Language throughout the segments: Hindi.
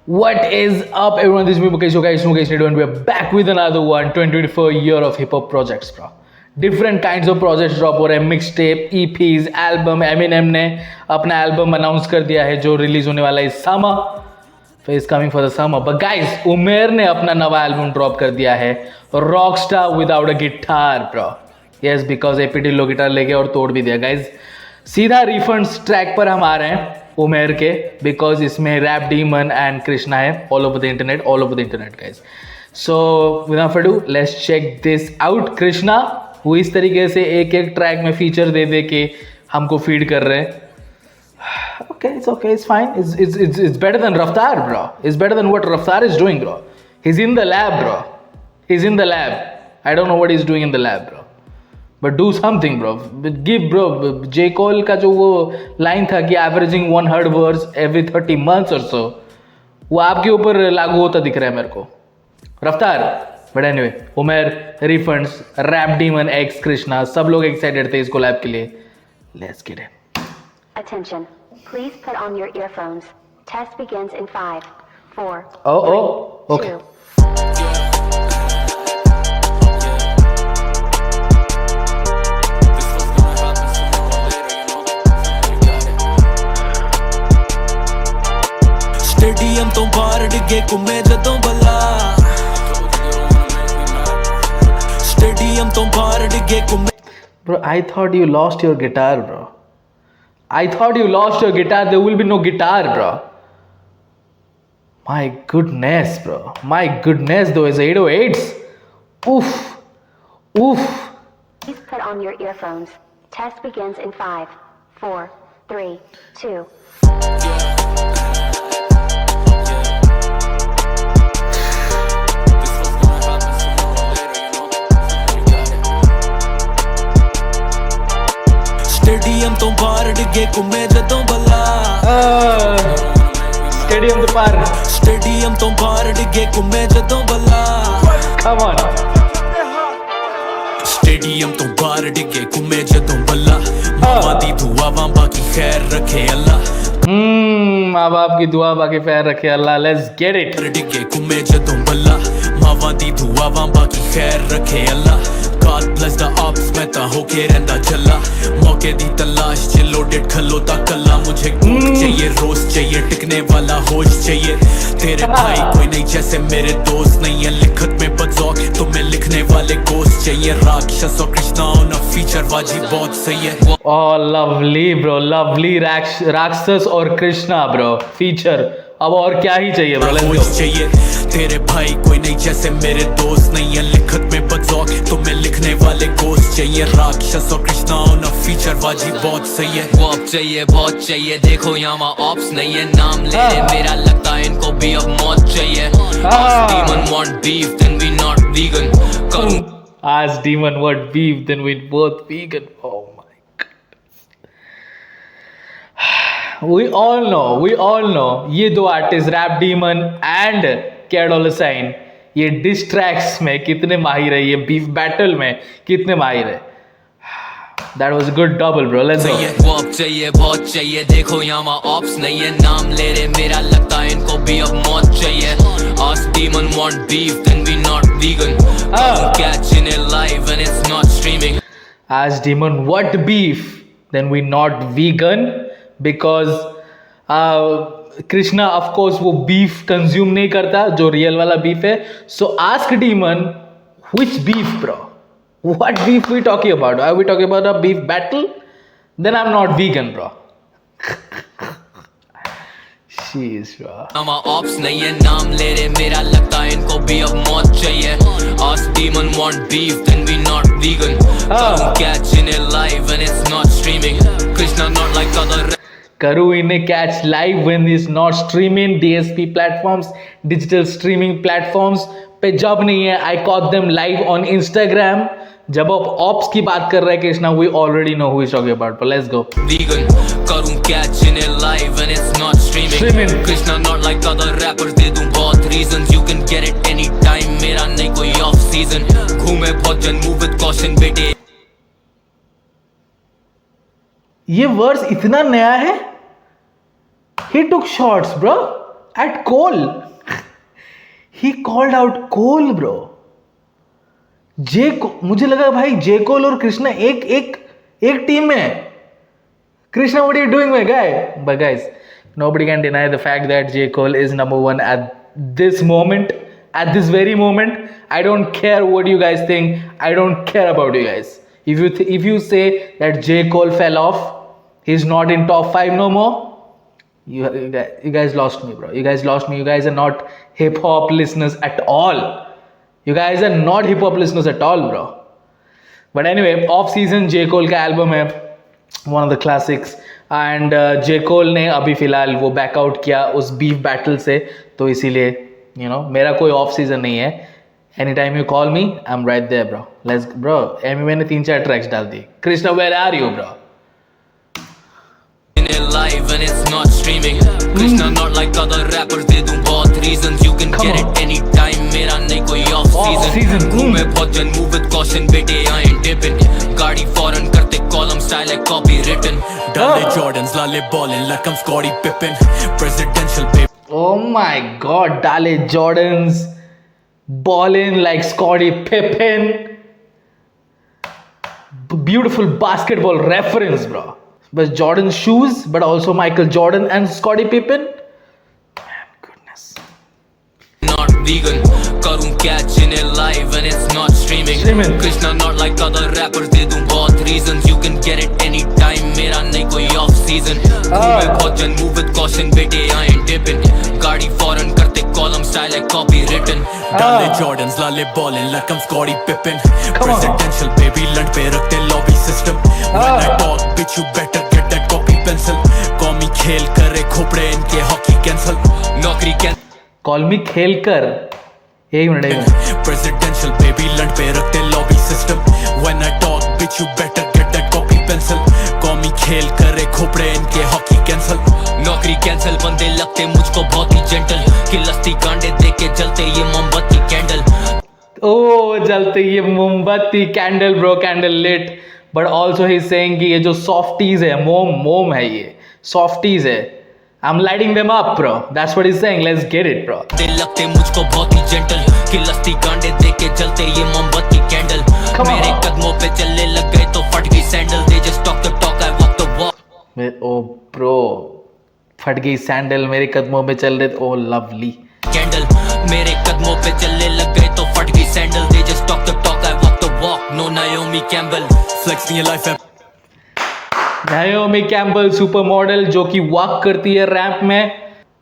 What is up, everyone? This is me, Mukesh. So, guys, Mukesh Nidhu, and we are back with another one. 2024 year of hip hop projects, bro. Different kinds of projects drop हो रहे हैं, mix tape, EPs, album. Eminem ने अपना एल्बम अनाउंस कर दिया है जो रिलीज होने वाला है इस summer. Is coming for the summer. But guys, Umer ने अपना नवा एल्बम ड्रॉप कर दिया है, rockstar without a guitar, bro. Yes, because APD लो गिटार लेके और तोड़ भी दिया. गाइस, सीधा रिफंड्स ट्रैक पर हम आ रहे हैं उमेर के, बिकॉज इसमें रैप डीमन एंड कृष्णा है all over the internet guys. So without for let's check this out. Krishna वो इस तरीके से एक एक ट्रैक में फीचर दे दे के हमको फीड कर रहे हैं. Okay, it's fine. It's better than Raftar, bro. It's better than what Raftar is doing, bro. He's in the lab, bro. He's in the lab. I don't know what he's doing in the lab, bro. But do something, bro. Give, bro. J. Cole का जो वो लाइन था कि averaging 100 words every 30 months or so, वो आपके ऊपर लागू होता दिख रहा है मेरे को. Raftaar. But anyway, Umer, refunds, rap Demon x Krishna, सब लोग एक्साइटेड थे इस कोलैब के लिए. Let's get in. Attention. Please put on your earphones. Test begins in 5, 4, Okay. 2. Stadium तो बाहर डिगे घूमे जदों बल्ला. स्टेडियम तो बाहर डिगे घूमे. Bro, I thought you lost your guitar, bro. I thought you lost your guitar. There will be no guitar, bro. My goodness, bro. My goodness, those 808s. Oof. Oof. Please put on your earphones. Test begins in 5, 4, 3, 2. Stadium तो बाहर डिगे घूमे जदों बल्ला. Stadium to par. स्टेडियम तो बाहर डिगे घूमे जदों बल्ला. Come on. स्टेडियम तो बाहर डिगे घूमे जदों बल्ला. मावा दी दुआवां बाकी खैर रखे अल्लाह. माँ बाप की दुआ बाकी पैर रखे अल्लाह. Let's get it. डिगे घूमे जदों बल्ला. मावा दी दुआवां बाकी खैर रखे अल्लाह. God bless the ops, मैं ता होके रहंदा चला. मौके दी तलाश च लोडेड खलोता कल्ला. मुझे कूक चाहिए, रोज चाहिए, टिकने वाला होश चाहिए. तेरे भाई कोई नहीं जैसे मेरे दोस्त नहीं है. लिखत में बजौक तुम्हें लिखने वाले गोस्ट चाहिए. राक्षस और कृष्णा ऑन अ फीचर बाजी बहुत सही है. Oh, lovely, bro. Lovely. राक्षस और कृष्णा, bro. फीचर. अब और क्या ही चाहिए, bro? Let's go. चाहिए. तेरे भाई कोई नहीं जैसे मेरे दोस्त नहीं है. लिखत में बजौक तुम्हें लिखने वाले गोस्ट चाहिए. राक्षस और कृष्णा ऑन अ फीचर बाजी बहुत सही है. वॉप चाहिए, बहुत चाहिए. देखो यहाँ ऑप्स नहीं है, नाम ले ले मेरा, लगता है इनको भी अब मौत चाहिए. Demon want beef, then we not vegan. करूँ Ask demon what beef, then we both vegan. Oh my goodness. We all know. ये दो आर्टिस्ट, रैप डीमन एंड कैडोलसाइन, ये डिस ट्रैक्स में कितने माहिर है, ये बीफ बैटल में कितने माहिर है. That was a good double, bro. Let's go. वॉप चाहिए, बहुत चाहिए. देखो यहाँ ऑप्स नहीं है, नाम ले रहे मेरा, लगता है इनको भी अब मौत चाहिए. Ask demon want beef, then we not vegan. Catching it live and it's not streaming. Ask demon what beef, then we not vegan, because Krishna of course वो बीफ कंज्यूम नहीं करता जो रियल वाला बीफ है. सो ask demon which beef, bro. What beef we talking about? Are we talking about a beef battle? Then I'm not vegan, bro. Jeez, bro. यहाँ ऑप्स नहीं है, नाम ले रहे मेरा, लगता है इनको भी अब मौत चाहिए. Ask demon want beef, then we not vegan. Catching it live and it's not streaming. Krishna not like other. करूँ इन्हें catch live when is not streaming. DSP platforms, digital streaming platforms पे जब नहीं है. I caught them live on Instagram. जब आप ऑप्स की बात कर रहे हैं Krishna, we already know who he's talking about. But let's go. Vegan, करूँ catching it live and it's not streaming. Krishna not like other rappers, दे दूँ बहुत reasons. You can get it anytime, मेरा नहीं कोई off season. घूमे बहुत जन, move with caution बेटे. ये वर्स इतना नया है. He took shots, bro, at Cole. He called out Cole, bro. मुझे लगा भाई जे कोल और कृष्णा एक टीम में है. Krishna, what are you doing, my guy? But guys, nobody can deny the fact that J. Cole is number one at this moment, at this very moment. I don't care what you guys think. I don't care about you guys. If you say that J. Cole fell off, he's not in top 5 no more, you guys lost me, bro. You guys lost me. You guys are not hip hop listeners at all. You guys are not hip hop listeners at all, bro. But anyway, off season J. Cole का album है, one of the classics. And J Cole ने अभी फिलहाल वो बैकआउट किया उस बीफ बैटल से, तो इसीलिए यू नो मेरा कोई ऑफ सीजन नहीं है. Any time you call me, I am right there bro. Let's bro. एमी ने 3-4 ट्रैक्स डाल दी. Krishna, where are you bro? Live and it's not streaming. Krishna not like other rappers, they do both reasons. You can get it anytime. मेरा नहीं कोई off season. घूमे बहुत जन, move with caution, बेटे I ain't dipping. गाड़ी foreign करते column style है copy written. डाले Jordans, लाले ballin' like I'm Scottie Pippen. Presidential paper. Oh my god, डाले Jordans, ballin' like Scottie Pippen. Beautiful basketball reference, bro. But Jordan shoes, but also Michael Jordan and Scottie Pippen. Man, goodness. Not vegan. करूँ catch in a live and it's not streaming. Krishna not like other rappers, they do both reasons. You can get it anytime. मेरा नहीं कोई off season. घूमे बहुत जन, move with caution, बेटे I ain't dipping. गाड़ी foreign करते column style है copy written. डाले Jordans, लाले ballin' like I'm Scottie Pippen. Presidential baby, लंड पे रखते lobby system. When I talk, bitch, you better get that copy pencil. कौमी खेल करे खोपड़े इनके hockey cancel. नौकरी कैंसिल. कॉल मी खेल कर. एक मिनट. Presidential baby, लंड पे रखते lobby system. When I talk, bitch, you better get that copy pencil. कौमी खेल करे खोपड़े इनके hockey cancel. नौकरी कैंसिल. बंदे लगते मुझको बहुत ही जेंटल. किलस्ती गांडे देख के जलते ये मोमबत्ती कैंडल. ओ जलते ये मोमबत्ती candle bro, candle lit. But also he saying कि ये जो सॉफ्टीज है, मोम है, ये सॉफ्टीज है. I am lighting them up bro. That's what he saying. Let's get it bro. They लगते मुझको बहुत ही जेंटल. किलस्ती गांडे देख के जलते ये मोमबत्ती कैंडल. मेरे कदमों पे चलने लग गए तो फट गई sandal. They just talk the talk, I walk the walk. Oh bro, फट गई सैंडल, मेरे कदमों में चल रहे. Oh lovely candle. मेरे कदमों पे चलने लग गए तो फट गई sandal. They just talk the talk, I walk the walk. No Naomi Campbell. Flex in your life है. नाओमी कैम्पबेल सुपर मॉडल जो कि वॉक करती है रैंप में.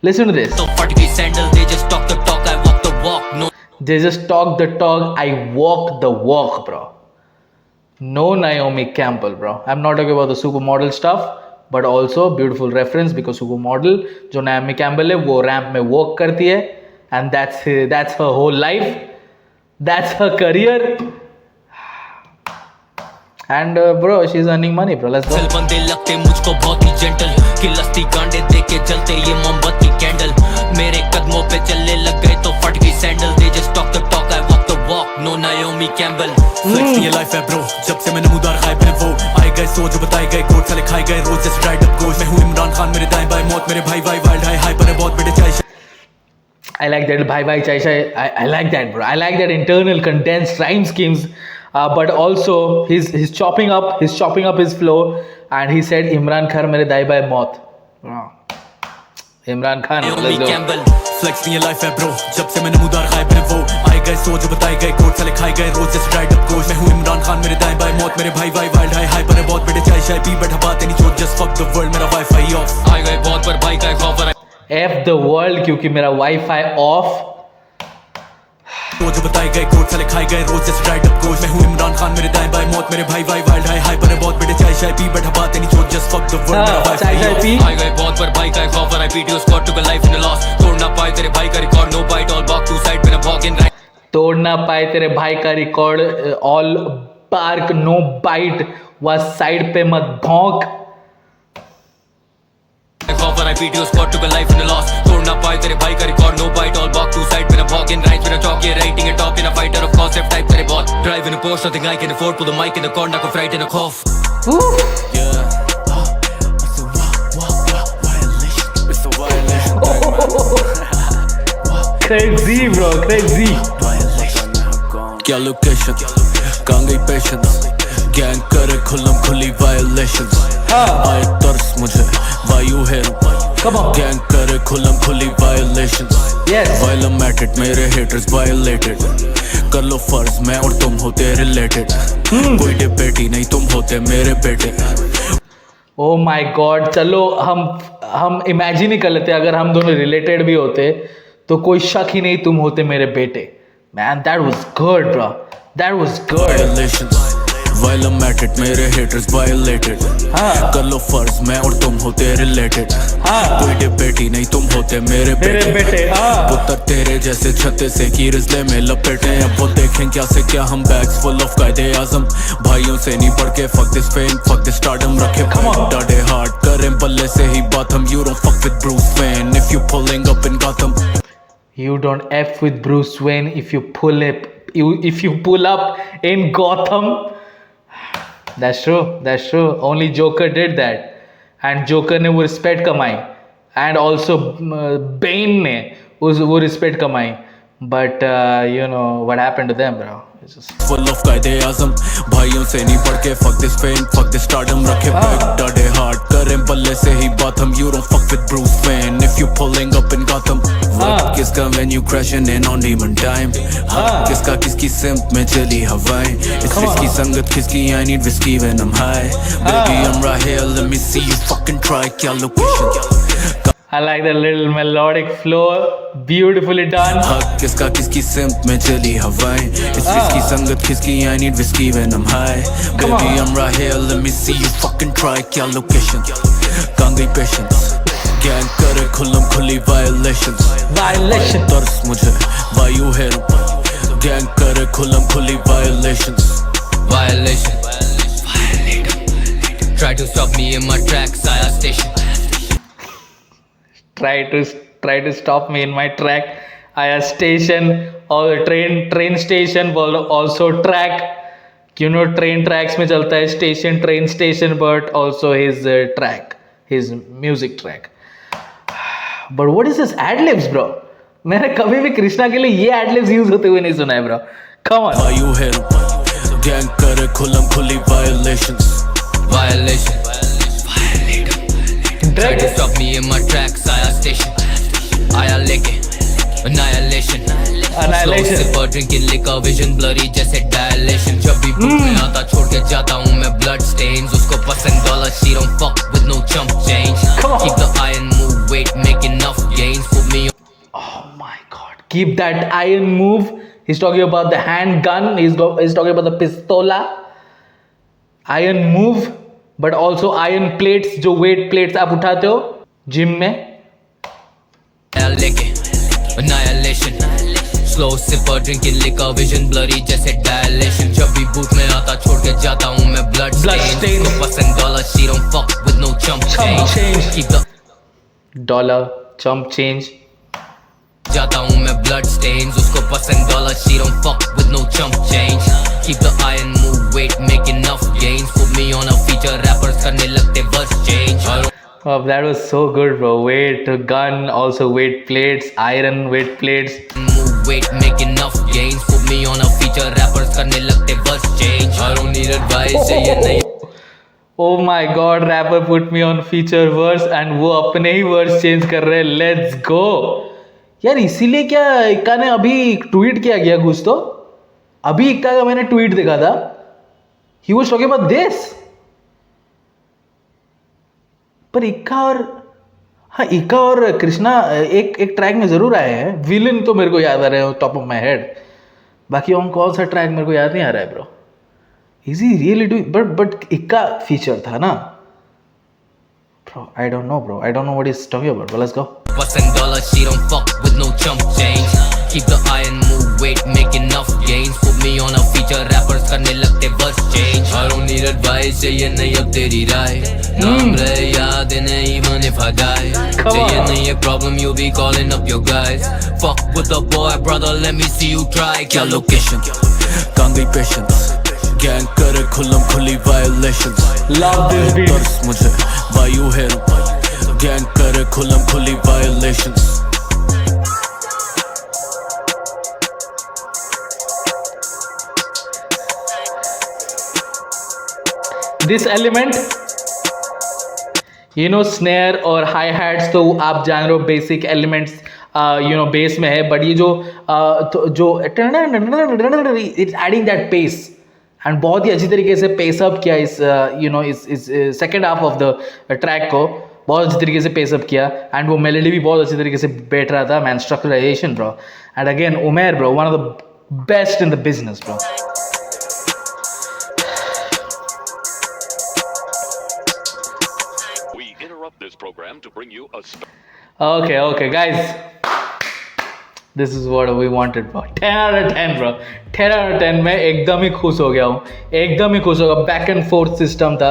Listen to this. तो फट गई sandal. They just talk the talk, I walk the walk. No They just talk the talk, I walk the walk, bro. No Naomi Campbell, bro. I'm not talking about the supermodel stuff, but also beautiful reference because supermodel जो Naomi Campbell है वो रैंप में walk करती है, and that's her whole life, that's her career, and bro, she's earning money, bro. Let's go. चल बंदे लगते मुझको बहुत ही जेंटल. किलस्ती गांडे देख के जलते ये मोमबत्ती कैंडल. मेरे कदमों पे चलने लग गए तो फट गई sandal. They just talk the talk, I walk the walk. No Naomi Campbell. Flex in your life है bro. जब से मैं नमूदार गायब है वो आए गए सोच बताए गए कोट साले खाए गए रोज जैसे ड्राइड अप गोश. मैं हूँ इमरान खान, मेरे दाएं बाएं मौत, मेरे भाई भाई वाइल्ड हाई पर है बहुत बेटे चाय. I like that bhai chai chai. I like that, bro. I like that internal condensed rhyme schemes. But also he's chopping up his flow, and he said Imran Khan mere dai bhai maut. Imran Khan, let's go. Campbell. Flex in your life है bro. जब से मैं नमूदार गायब है वो आए गए सोच बताए गए कोट साले खाए गए रोज जैसे ड्राइड अप गोश. मैं हूँ इमरान खान, मेरे दाएं बाएं मौत, मेरे भाई भाई वाइल्ड हाई पर है बहुत बेटे चाय पी बैठा बात नहीं छोड़ जस्ट फक द वर्ल्ड. मेरा वाईफाई ऑफ. आए गए बहुत पर भाई का एक ऑफर. F the world क्योंकि मेरा वाईफाई ऑफ. रोज बताए गए कोट साले खाए गए रोज जैसे ड्राइड अप गोश. मैं हूँ इमरान खान, मेरे दाएं बाएं मौत, मेरे भाई भाई वाइल्ड हाई पर है बहुत बेटे चाय पी बैठा बात नहीं छोड़ जस्ट फक द वर्ल्ड. मेरा वाईफाई चाय ऑफ. पी. आए गए बहुत पर भाई का एक offer. I beat your squad to life in a loss. तोड़ ना पाए तेरे भाई का record. No bite all bark to side पे वॉक इन राइट. तोड़ ना पाए तेरे भाई का record. All bark no bite. वह साइड पे मत भौंक. Offer, I beat your squad, took a life in a loss. तोड़ ना पाए तेरे भाई का record. No bite all bark to side पे वॉक इन राइट पे टॉक. ये राइटिंग है top in a fighter of concept type करे बहुत. Drive in a Porsche, nothing I can afford. Pull the mic in the corner, knock a fright in a cough. Yeah. Crazy bro, crazy. क्या लोकेशन कहाँ गई पेशेंस गैंग करे खुल्लम खुली वायलेशंस आए तरस मुझे वायु है Come on. गैंग करे खुल्लम खुली वायलेशंस Yes. वायलेटेड मेरे हेटर्स वायलेटेड कर लो फर्ज मैं और तुम होते रिलेटेड कोई डिबेट ही नहीं तुम होते मेरे बेटे ओ माय गॉड, चलो हम इमेजिन ही कर लेते अगर हम दोनों रिलेटेड भी होते तो कोई शक ही नहीं तुम होते मेरे बेटे. Man that was good bro, that was good. Violations violated मेरे हेटर्स वायलेटेड कर लो फर्ज मैं और तुम होते रिलेटेड कोई डिबेट ही नहीं तुम होते मेरे बेटे. पुत्र तेरे जैसे छत्ते से की रिश्ते में लपेटे अब वो देखें क्या से क्या हम बैग्स फुल ऑफ कायदे आजम भाइयों से नहीं पढ़ के fuck this fame fuck this stardom रखे डाडे हार्ड करें बल्ले से ही बात हम you don't fuck with Bruce Wayne if you pulling up in Gotham. You don't F with Bruce Wayne if you pull up in Gotham. That's true, that's true. Only Joker did that. And Joker ने वो रिस्पेक्ट कमाई. And also Bane ने वो रिस्पेक्ट कमाई. But you know what happened to them, bro? It's just... Full of कायदे आजम भाइयों से नहीं पढ़ के fuck this fame fuck this stardom रखे डाडे हार्ड करें बल्ले से ही बात हम you don't fuck with Bruce Wayne if you pulling up in Gotham. किसका when you crashing in on demon time किसका किसकी सिम्प में चली हवाएं इस की संगत किसकी I need whiskey when I'm high baby I'm right here let me see you fucking try क्या location. I like that little melodic flow, beautifully done. किसका किसकी सिम्प में चली हवाएं इस की संगत किसकी I need whiskey when I'm high baby I'm right here let me see you fucking try क्या location कहाँ गई patience गैंग करे खुल्लम खुली वायलेशंस तरस मुझे वायु है गैंग करे खुल्लम खुली violations Violation. Try to stop me in my tracks, I station. Try to stop me in my track. Aya station or train station will also track. You know train tracks में चलता है station train station but also his track, his music track. But what is this ad-libs bro? मैंने कभी भी कृष्णा के लिए ये ad-libs यूज होते हुए नहीं सुना है bro. Come on. वायु है गैंग करे खुल्लम खुली violations Violation. Try to stop me in my tracks, I station. I leke. Annihilation. Annihilation. Slow sipper drinking liquor, vision blurry जैसे dilation. जब भी book में आता छोड़ के जाता हूँ मैं blood stains. उसको पसंद dollar, she don't fuck with no chump change. Keep the iron move, weight, make enough gains. Put me on. Oh my god. Keep that iron move. He's talking about the handgun. He's talking about the pistola. Iron move. But also iron plates, जो weight plates आप उठाते हो जिम में. Annihilation. Slow sipper drinking liquor, vision blurry जैसे dilation. जब भी booth में आता छोड़ के जाता हूँ मैं blood stains. उसको पसंद dollar, she don't fuck with no chump change. Keep the dollar chump change. जाता हूँ मैं blood stains. उसको पसंद dollar, she don't fuck with no chump change. Keep the iron move, weight, make enough gains. Put me on a feature, rappers करने लगते verse change. Oh, that was so good bro. Weight gun, also weight plates, iron weight plates. Move, weight, make enough gains. Put me on a feature, rappers करने लगते verse change. I don't need advice, चाहिए नहीं. Oh my god, rapper put me on feature verse and वो अपने ही verse change कर रहे हैं. Let's go. यार इसीलिए क्या इक्का ने अभी ट्वीट किया गया कुछ तो अभी इक्का का मैंने ट्वीट देखा था. He was talking about this. पर इक्का और कृष्णा एक ट्रैक में जरूर आए हैं. विलन तो मेरे को याद आ रहे हैं टॉप ऑफ माई हेड. बाकी और कौन सा ट्रैक मेरे को याद नहीं आ रहा है bro. Is he really doing but इक्का फीचर था ना bro. I don't know bro. I don't know what is talking about. Let's go. Bustin' dollar, she don't fuck with no chump change. Keep the iron move, weight, make enough gains. Put me on a feature, rappers करने लगते verse change. I don't need advice, चाहिए नहीं अब तेरी राय. नाम रहे याद नहीं even if I die. चाहिए नहीं ये problem, you be calling up your guys. Fuck with the boy, brother, let me see you try. क्या location कहाँ गई patience गैंग करे खुल्लम खुली violations. Love this beat. तरस मुझे वायु है गैंग करे खुल्लम खुली violations. This element, you know snare और हाई हैट्स तो आप जान रहे हो basic elements you know base में है, बट ये जो it's adding that pace and बहुत ही अच्छी तरीके से पेस अप किया इस यू नो इस second half of the track को बहुत अच्छी तरीके से पेस अप किया एंड वो मेलोडी भी बहुत अच्छी तरीके से बैठ रहा था man. स्ट्रक्चराइजेशन bro and again Umer bro one of the best in the business bro. We interrupt this program to bring you a Okay, guys. This is what we wanted, bro. 10 out of 10, bro. 10 out of 10 मैं एकदम ही खुश हो गया हूँ. एकदम ही खुश हो गया. बैक एंड फोर्थ सिस्टम था.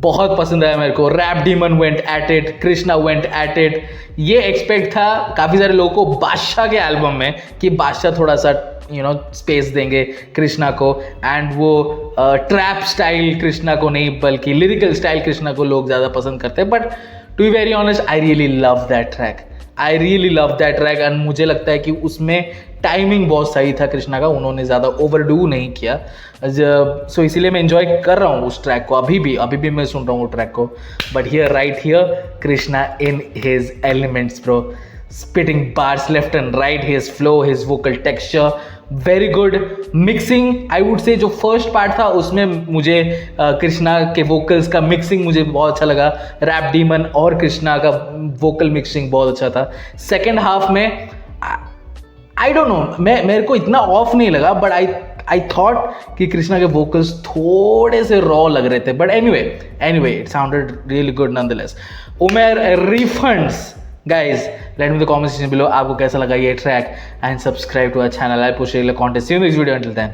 बहुत पसंद आया मेरे को. Rap Demon went at it, Krishna went at it. ये एक्सपेक्ट था काफ़ी सारे लोगों को बादशाह के एल्बम में कि बादशाह थोड़ा सा यू नो स्पेस देंगे कृष्णा को एंड वो ट्रैप स्टाइल कृष्णा को नहीं बल्कि लिरिकल स्टाइल कृष्णा को लोग ज़्यादा पसंद करते हैं. But to be very honest I really love that track and मुझे लगता है कि उसमें टाइमिंग बहुत सही था कृष्णा का. उन्होंने ज़्यादा ओवरडू नहीं किया. सो इसीलिए मैं एंजॉय कर रहा हूँ उस ट्रैक को. अभी भी मैं सुन रहा हूँ वो ट्रैक को. But here right here Krishna in his elements bro, spitting bars left and right, his flow, his vocal texture, very good mixing. I would say जो first part था उसमें मुझे कृष्णा के vocals का mixing मुझे बहुत अच्छा लगा. रैप डीमन और कृष्णा का vocal mixing बहुत अच्छा था. second half में I don't know, मेरे को इतना ऑफ नहीं लगा बट आई थॉट कि कृष्णा के vocals थोड़े से रॉ लग रहे थे. But anyway it sounded really good nonetheless. Umer refunds. Guys, let me know in the comment section below आपको कैसा लगा ये track and subscribe to our channel. I post regular content. See you in this video. Until then